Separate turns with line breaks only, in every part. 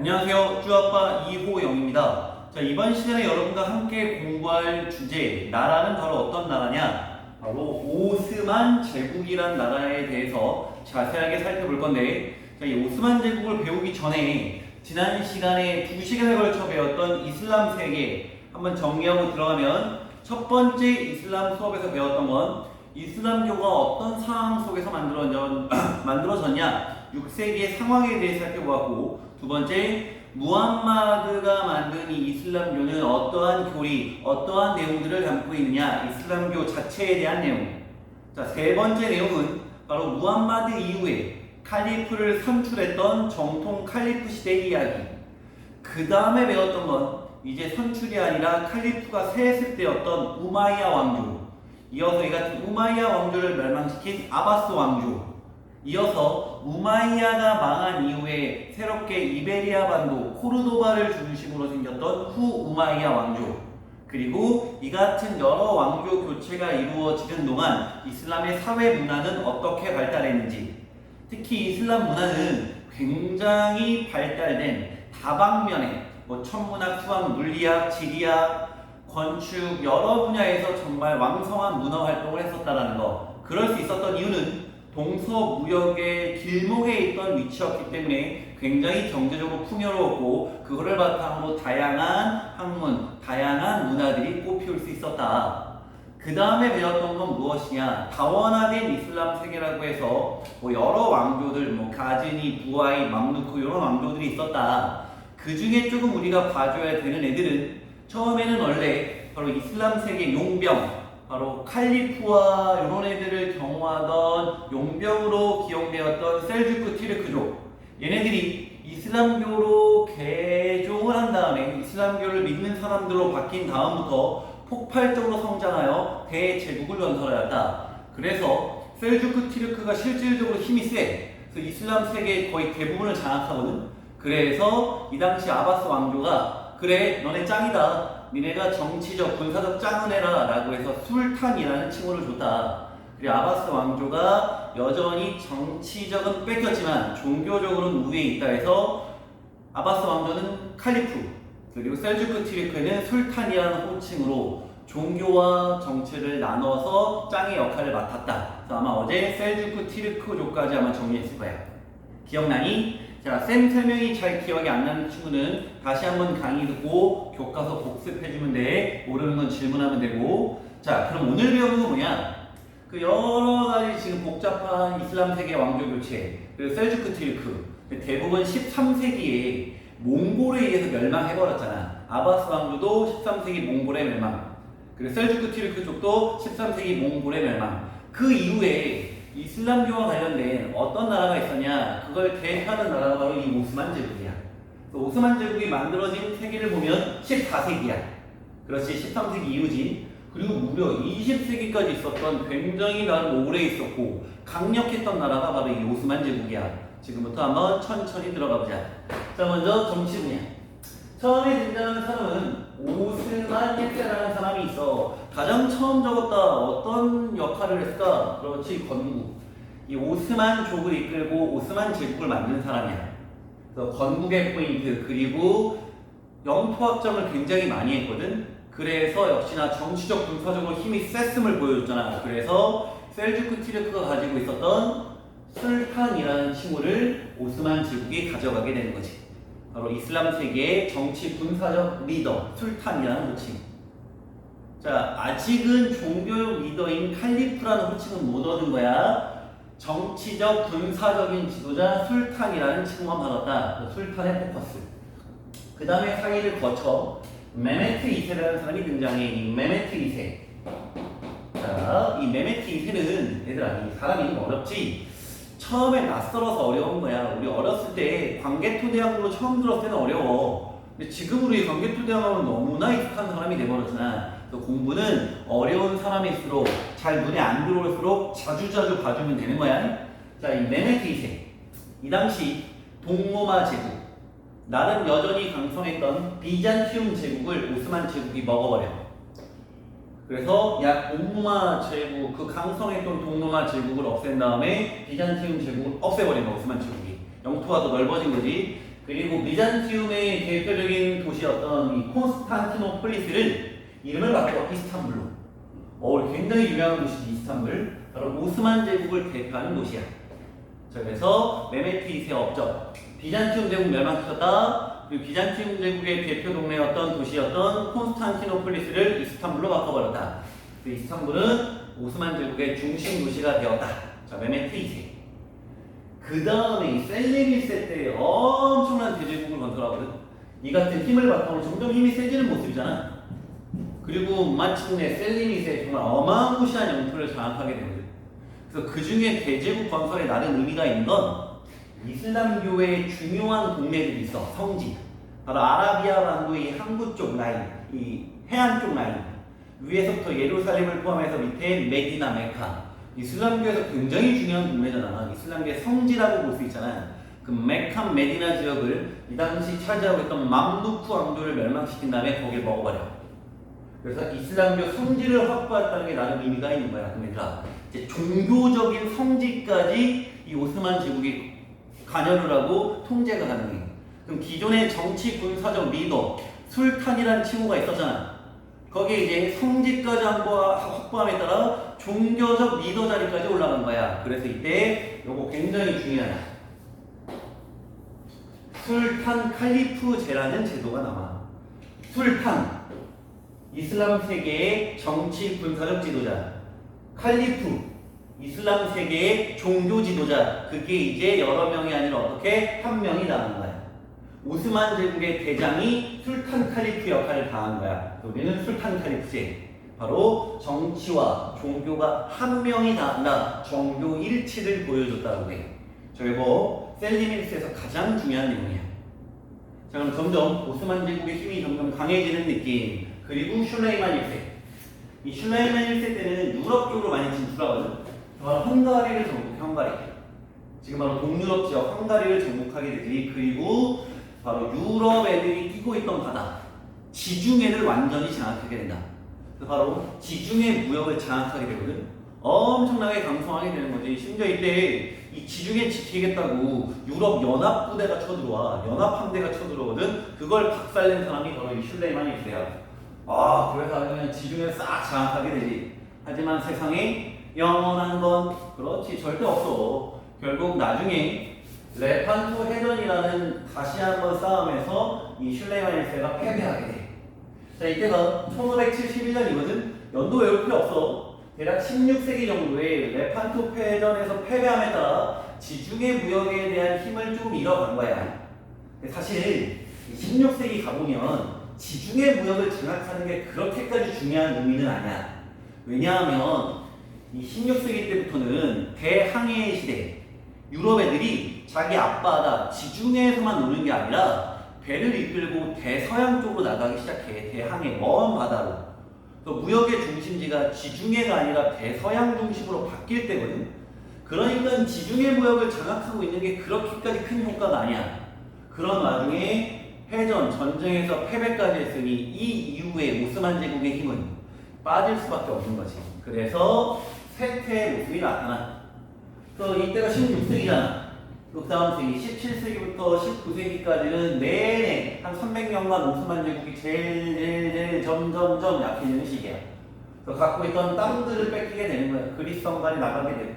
안녕하세요. 쭈아빠 이호영입니다. 자, 이번 시간에 여러분과 함께 공부할 주제, 나라는 바로 어떤 나라냐? 바로 오스만 제국이란 나라에 대해서 자세하게 살펴볼 건데, 자, 이 오스만 제국을 배우기 전에 지난 시간에 2시간에 걸쳐 배웠던 이슬람 세계 한번 정리하고 들어가면, 첫 번째 이슬람 수업에서 배웠던 건 이슬람교가 어떤 상황 속에서 만들어졌냐 6세기의 상황에 대해 살펴보았고, 두 번째, 무함마드가 만든 이 이슬람교는 어떠한 교리, 어떠한 내용들을 담고 있느냐, 이슬람교 자체에 대한 내용. 자, 세 번째 내용은 바로 무함마드 이후에 칼리프를 선출했던 정통 칼리프 시대 이야기. 그 다음에 배웠던 건 이제 선출이 아니라 칼리프가 세습되었던 우마이야 왕조, 이어서 이 같은 우마이야 왕조를 멸망시킨 아바스 왕조, 이어서 우마이야가 망한 이후에 새롭게 이베리아 반도 코르도바를 중심으로 생겼던 후 우마이야 왕조, 그리고 이 같은 여러 왕조 교체가 이루어지는 동안 이슬람의 사회 문화는 어떻게 발달했는지, 특히 이슬람 문화는 굉장히 발달된 다방면에 천문학, 수학, 물리학, 지리학, 건축 여러 분야에서 정말 왕성한 문화 활동을 했었다라는 거. 그럴 수 있었던 이유는 동서무역의 길목에 있던 위치였기 때문에 굉장히 경제적으로 풍요로웠고, 그거를 바탕으로 다양한 학문, 다양한 문화들이 꽃피울 수 있었다. 그 다음에 배웠던 건 무엇이냐? 다원화된 이슬람 세계라고 해서 여러 왕조들, 가즈니, 부하이, 맘루크 이런 왕조들이 있었다. 그 중에 조금 우리가 봐줘야 되는 애들은, 처음에는 원래 바로 이슬람 세계 용병, 바로 칼리프와 이런 애들을 경호하던 용병으로 기용되었던 셀주크 티르크족, 얘네들이 이슬람교로 개종을 한 다음에 이슬람교를 믿는 사람들로 바뀐 다음부터 폭발적으로 성장하여 대제국을 연설하였다. 그래서 셀주크 티르크가 실질적으로 힘이 세. 그래서 이슬람 세계의 거의 대부분을 장악하거든. 그래서 이 당시 아바스 왕조가, 그래 너네 짱이다, 니네가 정치적 군사적 짱을 해라 라고 해서 술탄이라는 칭호를 줬다. 그리고 아바스 왕조가 여전히 정치적은 뺏겼지만 종교적으로는 우위에 있다 해서 아바스 왕조는 칼리프, 그리고 셀주크 티르크는 술탄이라는 호칭으로 종교와 정치를 나눠서 짱의 역할을 맡았다. 그래서 아마 어제 셀주크 티르크족까지 아마 정리했을 거야. 기억나니? 자, 쌤 설명이 잘 기억이 안 나는 친구는 다시 한번 강의 듣고 교과서 복습해주면 돼. 모르는 건 질문하면 되고. 자, 그럼 오늘 배우는 건 뭐냐? 그 여러 가지 지금 복잡한 이슬람 세계 왕조 교체, 그리고 셀주크 티르크, 대부분 13세기에 몽골에 의해서 멸망해버렸잖아. 아바스 왕조도 13세기 몽골의 멸망, 그리고 셀주크 티르크 쪽도 13세기 몽골의 멸망. 그 이후에 이슬람교와 관련된 어떤 나라가 있었냐? 그걸 대표하는 나라가 바로 이 오스만 제국이야. 오스만 제국이 만들어진 세기를 보면 14세기야. 그렇지, 13세기 이후지. 그리고 무려 20세기까지 있었던, 굉장히 오래 있었고 강력했던 나라가 바로 이 오스만 제국이야. 지금부터 한번 천천히 들어가 보자. 자, 먼저 정치 분야. 처음에 등장하는 사람은 오스만 1세라는 사람이 있어. 가장 처음 적었다. 어떤 역할을 했을까? 그렇지, 건국. 이 오스만족을 이끌고 오스만 제국을 만든 사람이야. 그래서 건국의 포인트, 그리고 영토 확장을 굉장히 많이 했거든. 그래서 역시나 정치적 군사적으로 힘이 셌음을 보여줬잖아. 그래서 셀주크 티르크가 가지고 있었던 술탄이라는 칭호를 오스만 제국이 가져가게 되는 거지. 바로 이슬람 세계의 정치 군사적 리더 술탄이라는 호칭. 자, 아직은 종교적 리더인 칼리프라는 호칭은 못 얻은 거야. 정치적 군사적인 지도자 술탄이라는 칭호만 받았다. 술탄의 포커스. 그 다음에 사이를 거쳐 메메트 2세라는 사람이 등장해. 이 메메트 2세. 자, 이 메메트 2세는 얘들아, 이 사람이 어렵지? 처음에 낯설어서 어려운 거야. 우리 어렸을 때 광개토대왕으로 처음 들었을 때는 어려워. 근데 지금 우리 광개토대왕은 너무나 익숙한 사람이 돼버렸잖아. 그래서 공부는 어려운 사람일수록, 잘 눈에 안 들어올수록 자주자주 봐주면 되는 거야. 자, 이 메메트 2세. 이 당시 동로마 제국, 나름 여전히 강성했던 비잔티움 제국을 오스만 제국이 먹어버려. 그래서 약 동로마 제국, 그 강성했던 동로마 제국을 없앤 다음에 비잔티움 제국을 없애버린 거, 오스만 제국이. 영토가 더 넓어진 거지. 그리고 비잔티움의 대표적인 도시였던 이 콘스탄티노폴리스를 이름을 바꿔 이스탄불로. 굉장히 유명한 도시지 이스탄불. 바로 오스만 제국을 대표하는 도시야. 자, 그래서 메메트 2세 업적. 비잔티움 제국 멸망시켰다. 그리고 비잔티움 제국의 대표 동네였던 도시였던 콘스탄티노폴리스를 이스탄불로 바꿔버렸다. 그 이스탄불은 오스만 제국의 중심 도시가 되었다. 자, 메메트 2세. 그 다음에 이 셀레미세 때 엄청난 대제국을 건설하거든. 이 같은 힘을 바탕으로 점점 힘이 세지는 모습이잖아. 그리고 마침내 셀레미세 정말 어마무시한 영토를 장악하게 되거든. 그래서 그 중에 대제국 건설에 나름 의미가 있는 건 이슬람교의 중요한 동네들이 있어. 성지. 바로 아라비아 반도의 항구 쪽 라인, 이 해안 쪽 라인. 위에서부터 예루살렘을 포함해서 밑에 메디나, 메카. 이슬람교에서 굉장히 중요한 동네잖아. 이슬람교의 성지라고 볼 수 있잖아. 그 메카, 메디나 지역을 이 당시 차지하고 있던 맘루크 왕조를 멸망시킨 다음에 거길 먹어버려. 그래서 이슬람교 성지를 확보했다는 게 나름 의미가 있는 거야. 그러니까 이제 종교적인 성지까지 이 오스만 제국이 관여를 하고 통제가 가능해. 그럼 기존의 정치 군사적 리더 술탄이라는 칭호가 있었잖아. 거기에 이제 성지까지 확보함에 따라 종교적 리더 자리까지 올라간 거야. 그래서 이때 요거 굉장히 중요하다. 술탄 칼리프제라는 제도가 나와. 술탄, 이슬람 세계의 정치 군사적 지도자. 칼리프, 이슬람 세계의 종교 지도자. 그게 이제 여러 명이 아니라 어떻게 한 명이 나온 거야. 오스만 제국의 대장이 술탄 칼리프 역할을 다한 거야. 여기는 술탄 칼리프제. 바로 정치와 종교가 한 명이 다한다. 종교 일치를 보여줬다고 해. 저거 셀리미스에서 가장 중요한 내용이야. 자, 그럼 점점 오스만 제국의 힘이 점점 강해지는 느낌. 그리고 슐레이만 1세. 이 슐레이만 1세 때는 유럽 쪽으로 많이 진출하거든. 바로 헝가리를 정복해. 헝가리. 지금 바로 동유럽 지역 헝가리를 정복하게 되지. 그리고 바로 유럽 애들이 끼고 있던 바다 지중해를 완전히 장악하게 된다. 바로 지중해 무역을 장악하게 되거든. 엄청나게 강성하게 되는 거지. 심지어 이때 이 지중해 지키겠다고 유럽 연합 부대가 쳐들어와. 연합 함대가 쳐들어오거든. 그걸 박살낸 사람이 바로 이 슐레이만 1세야. 그래서 그냥 지중해를 싹 장악하게 되지. 하지만 세상에 영원한 건 그렇지 절대 없어. 결국 나중에 레판토 해전이라는 다시 한번 싸움에서 이 슐레이만 1세가 패배하게 돼. 자, 이때가 1571년이거든. 연도 외울 필요 없어. 대략 16세기 정도에 레판토 해전에서 패배함에 따라 지중해 무역에 대한 힘을 좀 잃어간 거야. 근데 사실 16세기 가보면 지중해 무역을 장악하는 게 그렇게까지 중요한 의미는 아니야. 왜냐하면 이 16세기 때부터는 대항해 시대, 유럽 애들이 자기 앞바다 지중해에서만 노는 게 아니라 배를 이끌고 대서양 쪽으로 나가기 시작해. 대항해 먼 바다로. 무역의 중심지가 지중해가 아니라 대서양 중심으로 바뀔 때거든. 그러니까 지중해 무역을 장악하고 있는 게 그렇게까지 큰 효과가 아니야. 그런 와중에 해전, 전쟁에서 패배까지 했으니 이 이후에 오스만 제국의 힘은 빠질 수밖에 없는 거지. 그래서 쇠퇴의 모습이 나타나. 이때가 16세기잖아. 그 다음 세기 17세기부터 19세기까지는 내내 한 300년간 오스만 제국이 제일 점점점 약해지는 시기야. 갖고 있던 땅들을 뺏기게 되는 거야. 그리스 성간이 나가게 되고.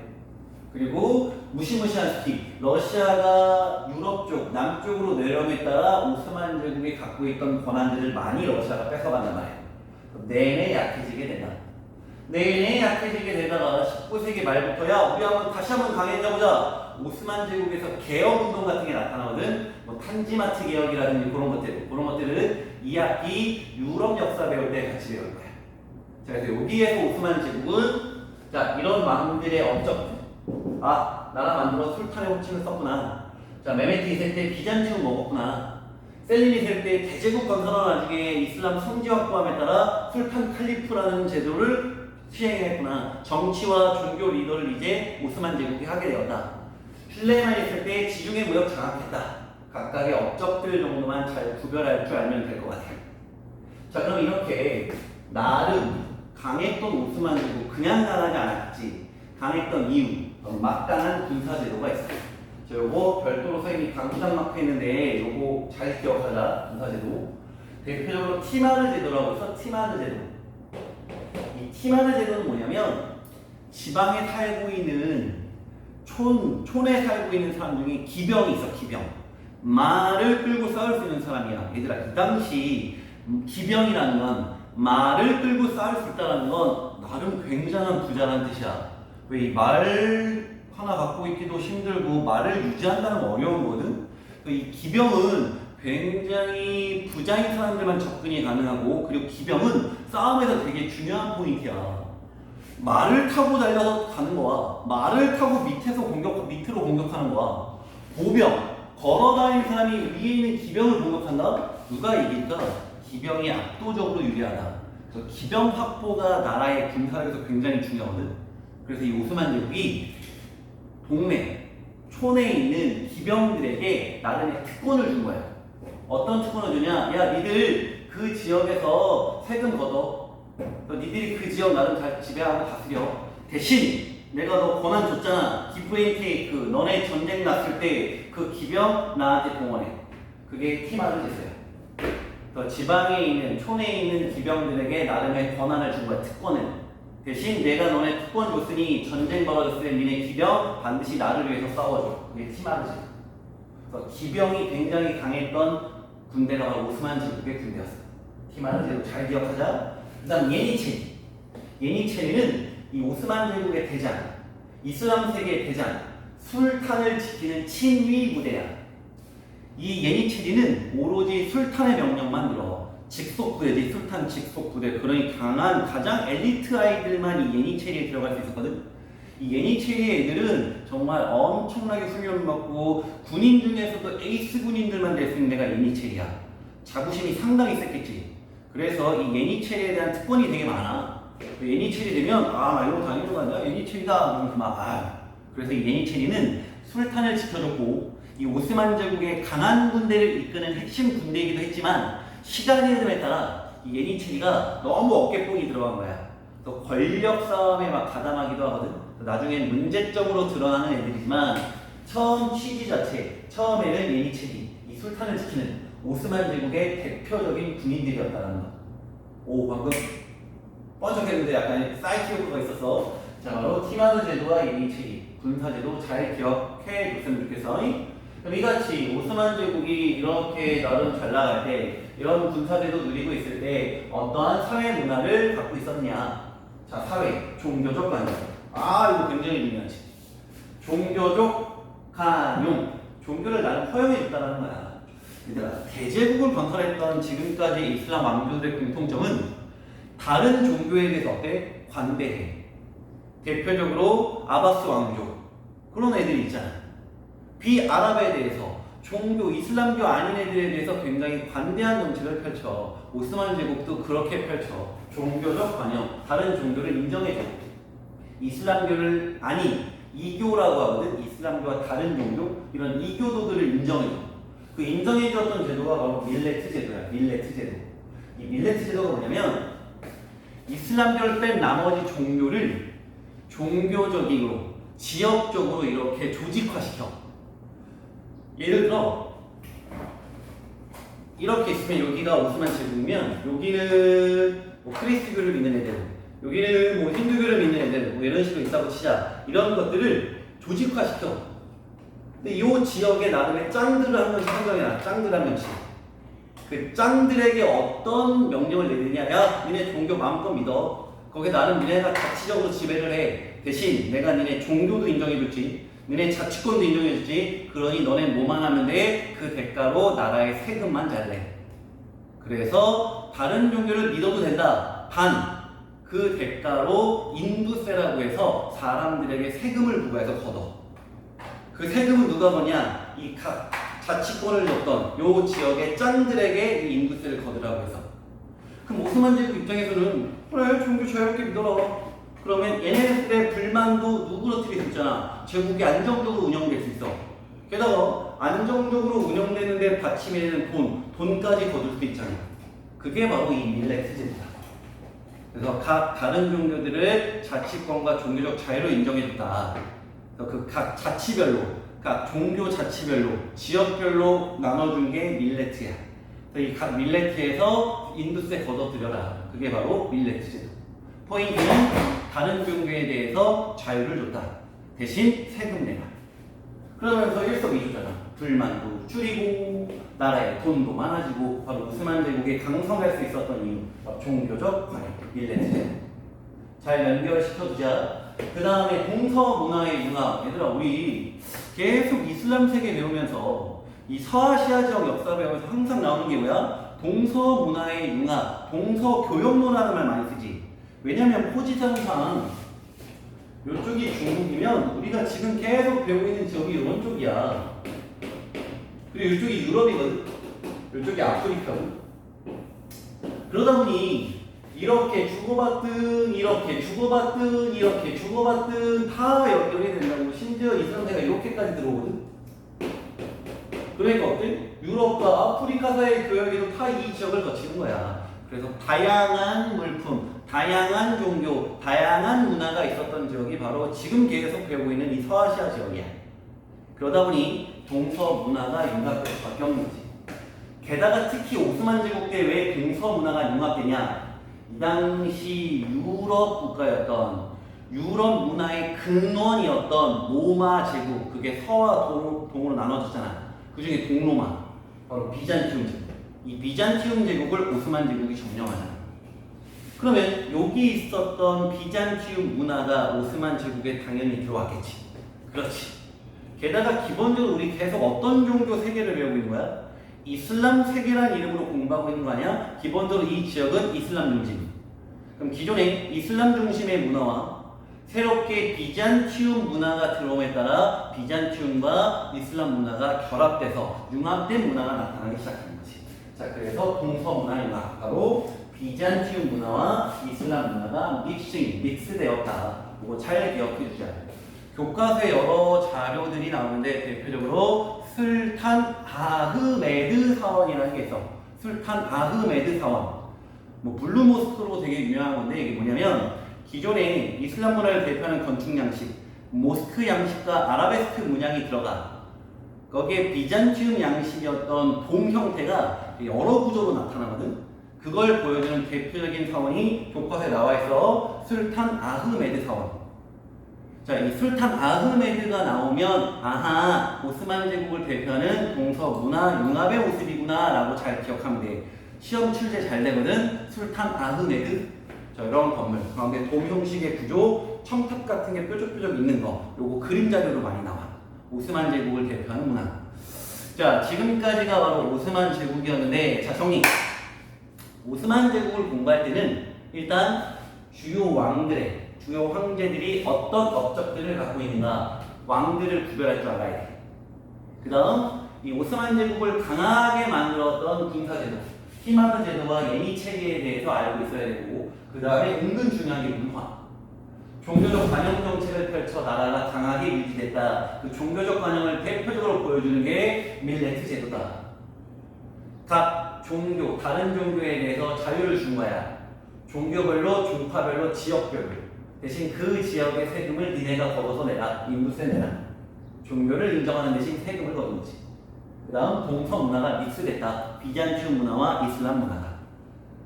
그리고 무시무시한 스틱. 러시아가 유럽 쪽, 남쪽으로 내려옴에 따라 오스만 제국이 갖고 있던 권한들을 많이 러시아가 뺏어간단 말이야. 내내 약해지게 된다. 내내 약해지게 되다가 19세기 말부터야 우리 다시 한번 강해져보자. 오스만 제국에서 개혁운동 같은 게 나타나거든. 탄지마트 개혁이라든지 그런 것들을 2학기 유럽 역사 배울 때 같이 배울 거야. 자, 그래서 여기에서 오스만 제국은 자, 이런 왕들의 업적. 나라 만들어 술탄의 호칭을 썼구나. 자, 메메트 2세 때 비잔티움 먹었구나. 셀림 2세 때 대제국 건설한 나중에 이슬람 성지 확보함에 따라 술탄 칼리프라는 제도를 시행했구나. 정치와 종교 리더를 이제 오스만 제국이 하게 되었다. 슐레이만 1세 때 지중해 무역 장악했다. 각각의 업적들 정도만 잘 구별할 줄 알면 될 것 같아요. 자, 그럼 이렇게 나름 강했던 오스만 제국, 그냥 강하지 않았지. 강했던 이유, 막강한 군사제도가 있어요. 자, 요거 별도로 선생님이 당구장 마크 했는데 요거 잘 기억하자. 군사제도. 대표적으로 티마르 제도라고 해서 티마르 제도. 이 티마르 제도는 뭐냐면 지방에 살고 있는 촌에 살고 있는 사람 중에 기병이 있어. 기병. 말을 끌고 싸울 수 있는 사람이야. 얘들아, 이 당시 기병이라는 건 말을 끌고 싸울 수 있다는 건 나름 굉장한 부자라는 뜻이야. 왜 이 말 하나 갖고 있기도 힘들고 말을 유지한다는 건 어려운 거거든. 이 기병은 굉장히 부자인 사람들만 접근이 가능하고, 그리고 기병은 싸움에서 되게 중요한 포인트야. 말을 타고 달려서 가는 거야. 말을 타고 밑으로 공격하는 거야. 보병, 걸어다니는 사람이 위에 있는 기병을 공격한다? 누가 이길까? 기병이 압도적으로 유리하다. 그래서 기병 확보가 나라의 군사력에서 굉장히 중요하거든. 그래서 이 오스만 제국이 동네, 촌에 있는 기병들에게 나름의 특권을 준 거야. 어떤 특권을 주냐? 야, 니들 그 지역에서 세금 걷어. 니들이 그 지역 나름 잘 지배하고 다스려. 대신 내가 너 권한 줬잖아. 기프 앤 테이크. 너네 전쟁 났을 때 그 기병 나한테 동원해. 그게 티마르 제도야. 지방에 있는, 촌에 있는 기병들에게 나름의 권한을 준 거야. 특권을. 대신 내가 너네 특권 줬으니 전쟁 벌어졌을 때 니네 기병 반드시 나를 위해서 싸워줘. 그게 티마르 제도. 그래서 기병이 굉장히 강했던 군대가 바로 오스만 제국의 군대였어. 티마르 제도 잘 기억하자. 그 다음 예니체리. 예니체리는 이 오스만 제국의 대장, 이슬람 세계의 대장, 술탄을 지키는 친위 부대야. 이 예니체리는 오로지 술탄의 명령만 들어. 직속 부대지, 술탄 직속 부대. 그러니 강한 가장 엘리트 아이들만 이 예니체리에 들어갈 수 있었거든. 이 예니체리 애들은 정말 엄청나게 훈련을 받고 군인 중에서도 에이스 군인들만 될 수 있는 데가 예니체리야. 자부심이 상당히 셌겠지. 그래서 이 예니체리에 대한 특권이 되게 많아. 예니체리 되면 나 이러고 다니는 거 아니야? 예니체리다. 그러면서 막 그래서 이 예니체리는 술탄을 지켜줬고 이 오스만 제국의 강한 군대를 이끄는 핵심 군대이기도 했지만 시간이 흐름에 따라 이 예니체리가 너무 어깨뽕이 들어간 거야. 또 권력 싸움에 막 가담하기도 하거든. 나중엔 문제점으로 드러나는 애들이지만 처음 취지 자체, 처음에는 예니체리, 이 술탄을 지키는 오스만 제국의 대표적인 군인들이었다는 거. 오, 방금 뻔쩍했는데 약간 사이트 효과가 있어서. 자, 바로 티마르 제도와 예니체리, 군사제도 잘 기억해 줬으면 좋겠어. 그럼 이같이 오스만 제국이 이렇게 나름 잘 나갈 때, 이런 군사제도 누리고 있을 때 어떠한 사회 문화를 갖고 있었냐? 자, 사회, 종교적 관용. 이거 굉장히 중요하지. 종교적 관용. 종교를 나름 허용해 줬다는 거야. 얘들아, 대제국을 건설했던 지금까지 이슬람 왕조들의 공통점은 다른 종교에 대해서 어때? 관대해. 대표적으로 아바스 왕조. 그런 애들이 있잖아. 비아랍에 대해서, 종교, 이슬람교 아닌 애들에 대해서 굉장히 관대한 정책을 펼쳐. 오스만 제국도 그렇게 펼쳐. 종교적 관용, 다른 종교를 인정해줘. 이슬람교를 이교라고 하거든. 이슬람교와 다른 종교, 이런 이교도들을 인정해줘. 그 인정해줬던 제도가 바로 밀레트 제도야. 밀레트 제도. 이 밀레트 제도가 뭐냐면 이슬람교를 뺀 나머지 종교를 종교적으로, 지역적으로 이렇게 조직화시켜. 예를 들어 이렇게 있으면 여기가 오스만 제국이면 여기는 뭐 크리스교를 믿는 애들, 여기는 뭐 힌두교를 믿는 애들, 뭐 이런 식으로 있다고 치자. 이런 것들을 조직화시켜. 근데 이 지역에 나름의 짱들을 한 명씩 선정해놔. 짱들 한 명씩. 그 짱들에게 어떤 명령을 내리느냐. 야, 니네 종교 마음껏 믿어. 거기에 나름 니네가 자치적으로 지배를 해. 대신 내가 니네 종교도 인정해줬지, 니네 자치권도 인정해줬지. 그러니 너네 뭐만 하면 돼? 그 대가로 나라의 세금만 잘 내. 그래서 다른 종교를 믿어도 된다. 그 대가로 인두세라고 해서 사람들에게 세금을 부과해서 걷어. 그 세금은 누가 거냐? 이 각 자치권을 줬던 요 지역의 짱들에게 이 인두세를 거두라고 해서. 그럼 오스만 제국 입장에서는 그래, 종교 자유롭게 믿어라. 그러면 얘네들의 불만도 누그러뜨릴 수 있잖아. 제국이 안정적으로 운영될 수 있어. 게다가 안정적으로 운영되는데 받침이 되는 돈까지 거둘 수 있잖아. 그게 바로 이 밀레트 제도다. 그래서 각 다른 종교들을 자치권과 종교적 자유를 인정해줬다. 그래서 그 각 자치별로, 각 종교 자치별로, 지역별로 나눠준 게 밀레트야. 그래서 이 각 밀레트에서 인두세 걷어들여라. 그게 바로 밀레트 제도. 포인트는 다른 종교에 대해서 자유를 줬다. 대신 세금 내라. 그러면서 일석이조잖아. 불만도 줄이고 나라에 돈도 많아지고 바로 오스만 제국이 강성할 수 있었던 이유. 종교적 관계, 밀레트 제도. 잘 연결시켜두자. 그 다음에 동서 문화의 융합. 얘들아 우리 계속 이슬람 세계 배우면서 이 서아시아 지역 역사 배우면서 항상 나오는 게 뭐야? 동서 문화의 융합, 동서 교역론이라는 말 많이 쓰지. 왜냐면 포지션상 이쪽이 중국이면 우리가 지금 계속 배우고 있는 지역이 이런 쪽이야. 그리고 이쪽이 유럽이거든. 이쪽이 아프리카고. 그러다 보니 이렇게 주고받든 이렇게 주고받든 이렇게 주고받든 다 연결이 된다고. 심지어 이스라엘가 이렇게까지 들어오거든. 그러니까 어때? 유럽과 아프리카 사이의 교역에도 다 이 지역을 거치는 거야. 그래서 다양한 물품, 다양한 종교, 다양한 문화가 있었던 지역이 바로 지금 계속 배우고 있는 이 서아시아 지역이야. 그러다 보니 동서 문화가 융합돼서 바뀌었는 거지. 게다가 특히 오스만 제국 때 왜 동서 문화가 융합되냐? 이 당시 유럽 국가였던 유럽 문화의 근원이었던 로마 제국, 그게 서와 동으로 나눠졌잖아. 그 중에 동로마, 바로 비잔티움 제국. 이 비잔티움 제국을 오스만 제국이 점령하잖아. 그러면 여기 있었던 비잔티움 문화가 오스만 제국에 당연히 들어왔겠지. 그렇지. 게다가 기본적으로 우리 계속 어떤 종교 세계를 배우고 있는 거야? 이슬람 세계라는 이름으로 공부하고 있는 거 아니야? 기본적으로 이 지역은 이슬람 중심. 그럼 기존에 이슬람 중심의 문화와 새롭게 비잔티움 문화가 들어옴에 따라 비잔티움과 이슬람 문화가 결합돼서 융합된 문화가 나타나기 시작하는 거지. 자, 그래서 동서 문화 융합, 바로 비잔티움 문화와 이슬람 문화가 믹스되었다. 이거 잘 기억해 주셔야 돼요. 교과서에 여러 자료들이 나오는데 대표적으로 술탄 아흐메드 사원이라는 게 있어. 술탄 아흐메드 사원. 뭐 블루 모스크로 되게 유명한 건데 이게 뭐냐면 기존에 이슬람 문화를 대표하는 건축 양식, 모스크 양식과 아라베스크 문양이 들어가. 거기에 비잔티움 양식이었던 돔 형태가 여러 구조로 나타나거든. 그걸 보여주는 대표적인 사원이 교과서에 나와 있어. 술탄 아흐메드 사원. 자, 이 술탄 아흐메드가 나오면 아하, 오스만 제국을 대표하는 동서 문화 융합의 모습이구나 라고 잘 기억하면 돼. 시험 출제 잘 되거든. 술탄 아흐메드. 자, 이런 건물 가운데 돔 형식의 구조, 첨탑 같은 게 뾰족뾰족 있는 거, 요거 그림 자료로 많이 나와. 오스만 제국을 대표하는 문화. 자, 지금까지가 바로 오스만 제국이었는데, 자, 정리. 오스만 제국을 공부할 때는 일단 주요 왕들의, 주요 황제들이 어떤 업적들을 갖고 있는가, 왕들을 구별할 줄 알아야 돼. 그 다음 이 오스만 제국을 강하게 만들었던 군사제도, 히마르 제도와 예니 체계에 대해서 알고 있어야 되고, 그 다음에 은근 중요한 게 문화. 종교적 관영 정책을 펼쳐 나라가 강하게 유지됐다. 그 종교적 관영을 대표적으로 보여주는 게 밀레트 제도다. 각 종교, 다른 종교에 대해서 자유를 준 거야. 종교별로, 종파별로, 지역별로. 대신 그 지역의 세금을 니네가 걷어서 내라. 인구세 내라. 종교를 인정하는 대신 세금을 걷은 거지. 그 다음 동서 문화가 믹스됐다. 비잔티움 문화와 이슬람 문화가.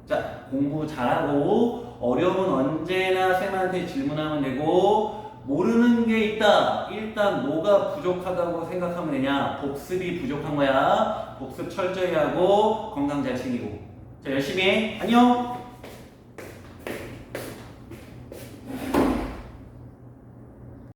자, 공부 잘하고 어려움은 언제나 쌤한테 질문하면 되고, 모르는 게 있다. 일단 뭐가 부족하다고 생각하면 되냐? 복습이 부족한 거야. 복습 철저히 하고 건강 잘 챙기고. 자, 열심히 해. 안녕.